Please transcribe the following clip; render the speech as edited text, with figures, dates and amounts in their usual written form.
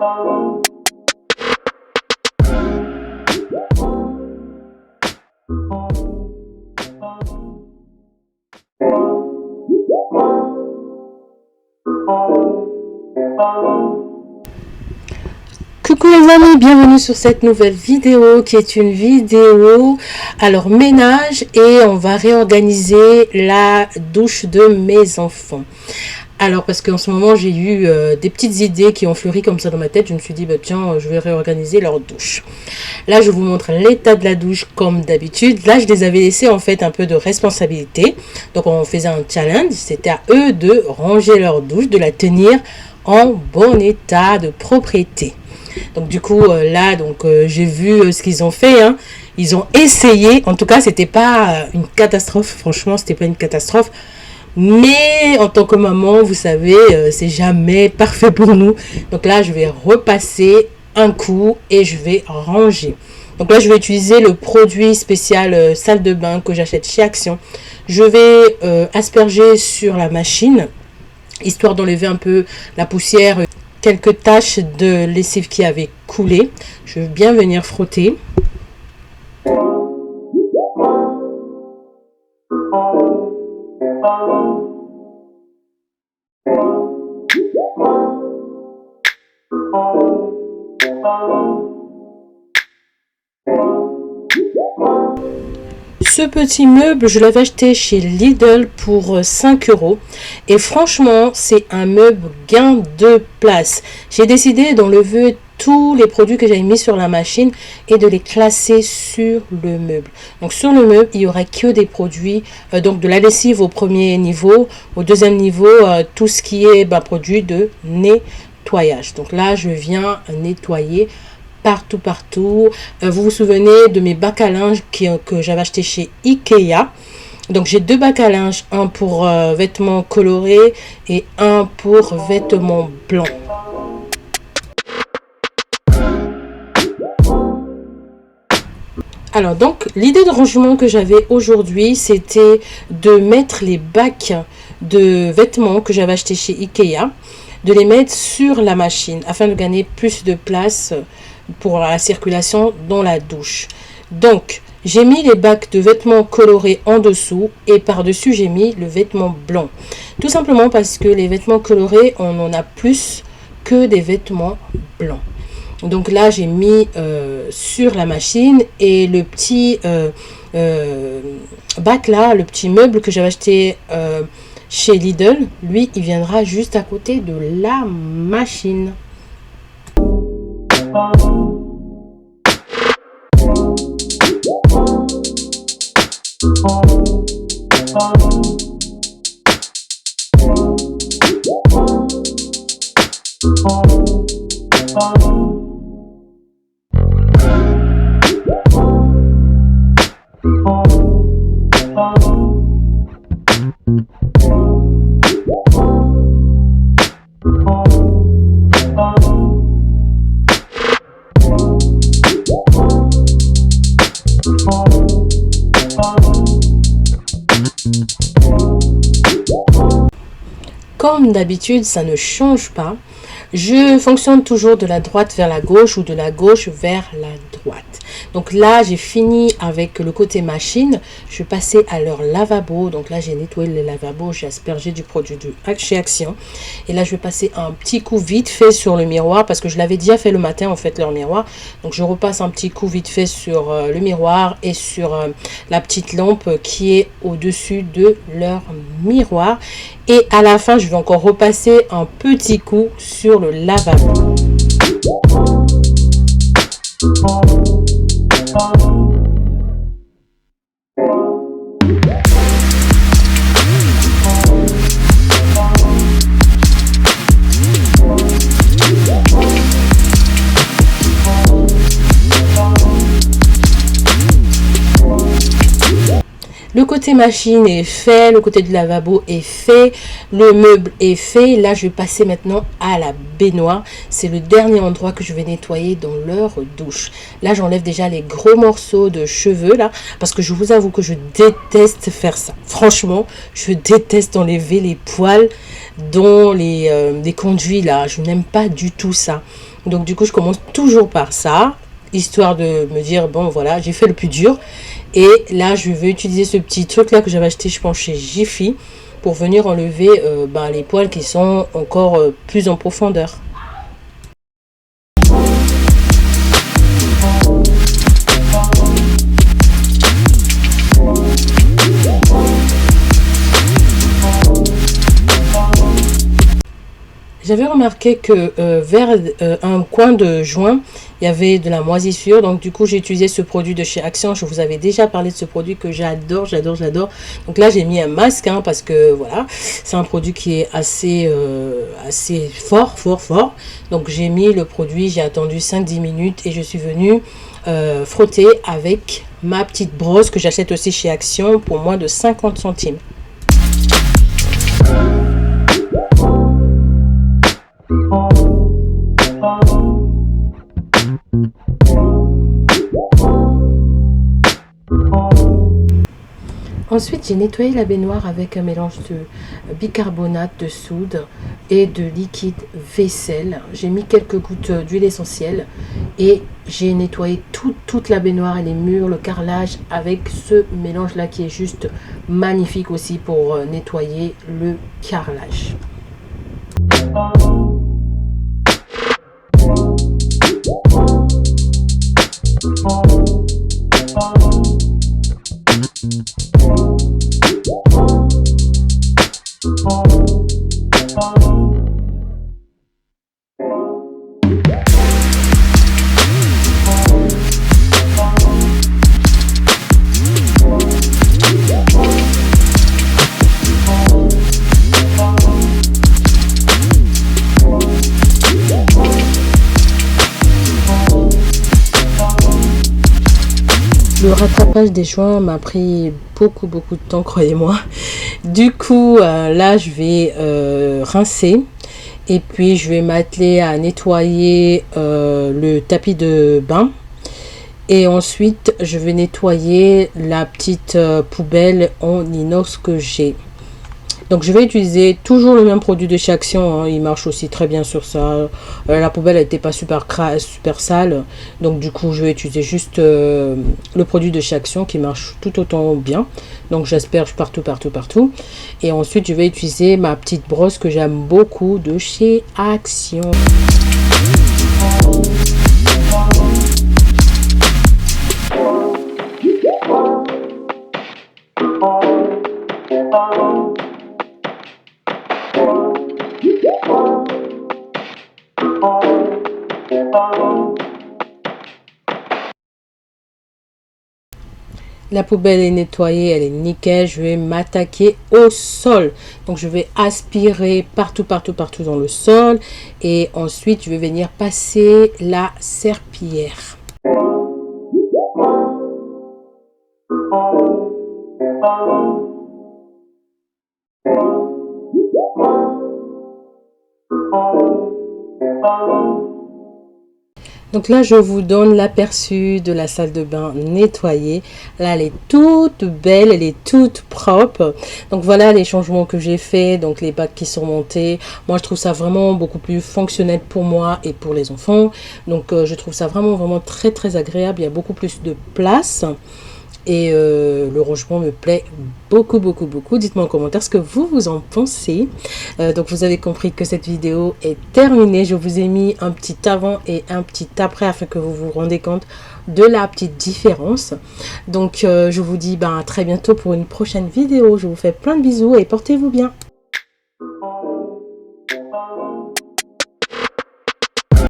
Coucou les amis, bienvenue sur cette nouvelle vidéo qui est une vidéo alors ménage, et on va réorganiser la douche de mes enfants. Alors parce qu'en ce moment j'ai eu des petites idées qui ont fleuri comme ça dans ma tête. Je me suis dit bah tiens, je vais réorganiser leur douche. Là je vous montre l'état de la douche comme d'habitude. Là je les avais laissés en fait un peu de responsabilité. Donc on faisait un challenge, c'était à eux de ranger leur douche, de la tenir en bon état de propriété. Donc du coup là j'ai vu ce qu'ils ont fait, hein. Ils ont essayé, en tout cas c'était pas une catastrophe, franchement c'était pas une catastrophe, mais en tant que maman vous savez c'est jamais parfait pour nous. Donc là je vais repasser un coup et je vais ranger. Donc là je vais utiliser le produit spécial salle de bain que j'achète chez Action. Je vais asperger sur la machine histoire d'enlever un peu la poussière, quelques taches de lessive qui avaient coulé. Je vais bien venir frotter. Ce petit meuble, je l'avais acheté chez Lidl pour 5 € et franchement, c'est un meuble gain de place. J'ai décidé d'enlever tous les produits que j'avais mis sur la machine et de les classer sur le meuble. Donc sur le meuble, il y aura que des produits, donc de la lessive au premier niveau, au deuxième niveau, tout ce qui est produit de nettoyage. Donc là, je viens nettoyer partout. Vous vous souvenez de mes bacs à linge que j'avais acheté chez Ikea. Donc j'ai deux bacs à linge, un pour vêtements colorés et un pour vêtements blancs. Alors donc l'idée de rangement que j'avais aujourd'hui, c'était de mettre les bacs de vêtements que j'avais acheté chez Ikea, de les mettre sur la machine afin de gagner plus de place pour la circulation dans la douche. Donc j'ai mis les bacs de vêtements colorés en dessous et par-dessus j'ai mis le vêtement blanc. Tout simplement parce que les vêtements colorés, on en a plus que des vêtements blancs. Donc là j'ai mis sur la machine, et le petit bac là, le petit meuble que j'avais acheté chez Lidl, lui il viendra juste à côté de la machine. Comme d'habitude, ça ne change pas. Je fonctionne toujours de la droite vers la gauche ou de la gauche vers la droite. Donc là, j'ai fini avec le côté machine. Je vais passer à leur lavabo. Donc là, j'ai nettoyé le lavabo. J'ai aspergé du produit de chez Action. Et là, je vais passer un petit coup vite fait sur le miroir parce que je l'avais déjà fait le matin, en fait, leur miroir. Donc, je repasse un petit coup vite fait sur le miroir et sur la petite lampe qui est au-dessus de leur miroir. Et à la fin, je vais encore repasser un petit coup sur le lavabo. Le côté machine est fait, le côté du lavabo est fait, le meuble est fait. Là, je vais passer maintenant à la baignoire. C'est le dernier endroit que je vais nettoyer dans leur douche. Là, j'enlève déjà les gros morceaux de cheveux, là, parce que je vous avoue que je déteste faire ça. Franchement, je déteste enlever les poils dans les conduits, là. Je n'aime pas du tout ça. Donc du coup, je commence toujours par ça, histoire de me dire, bon voilà, j'ai fait le plus dur. Et là, je vais utiliser ce petit truc là que j'avais acheté, je pense, chez Jiffy, pour venir enlever les poils qui sont encore plus en profondeur. J'avais remarqué que vers un coin de juin, il y avait de la moisissure. Donc du coup, j'ai utilisé ce produit de chez Action. Je vous avais déjà parlé de ce produit que j'adore, j'adore, j'adore. Donc là, j'ai mis un masque parce que voilà, c'est un produit qui est assez fort, fort, fort. Donc j'ai mis le produit, j'ai attendu 5-10 minutes et je suis venue frotter avec ma petite brosse que j'achète aussi chez Action pour moins de 50 centimes. Ensuite, j'ai nettoyé la baignoire avec un mélange de bicarbonate de soude et de liquide vaisselle. J'ai mis quelques gouttes d'huile essentielle et j'ai nettoyé toute la baignoire et les murs, le carrelage avec ce mélange-là qui est juste magnifique aussi pour nettoyer le carrelage. Le rattrapage des joints m'a pris beaucoup de temps, croyez-moi. Du coup, là, je vais rincer. Et puis, je vais m'atteler à nettoyer le tapis de bain. Et ensuite, je vais nettoyer la petite poubelle en inox que j'ai. Donc je vais utiliser toujours le même produit de chez Action, il marche aussi très bien sur ça. La poubelle n'était pas super sale, donc du coup je vais utiliser juste le produit de chez Action qui marche tout autant bien. Donc j'asperge partout. Et ensuite je vais utiliser ma petite brosse que j'aime beaucoup de chez Action. La poubelle est nettoyée, elle est nickel. Je vais m'attaquer au sol. Donc je vais aspirer partout dans le sol. Et ensuite je vais venir passer la serpillière. Donc là, je vous donne l'aperçu de la salle de bain nettoyée. Là, elle est toute belle, elle est toute propre. Donc voilà les changements que j'ai fait. Donc les bacs qui sont montés. Moi, je trouve ça vraiment beaucoup plus fonctionnel pour moi et pour les enfants. Donc je trouve ça vraiment très agréable. Il y a beaucoup plus de place. Et le rangement me plaît beaucoup. Dites-moi en commentaire ce que vous en pensez. Donc vous avez compris que cette vidéo est terminée. Je vous ai mis un petit avant et un petit après afin que vous vous rendez compte de la petite différence. Donc je vous dis à très bientôt pour une prochaine vidéo. Je vous fais plein de bisous et portez-vous bien.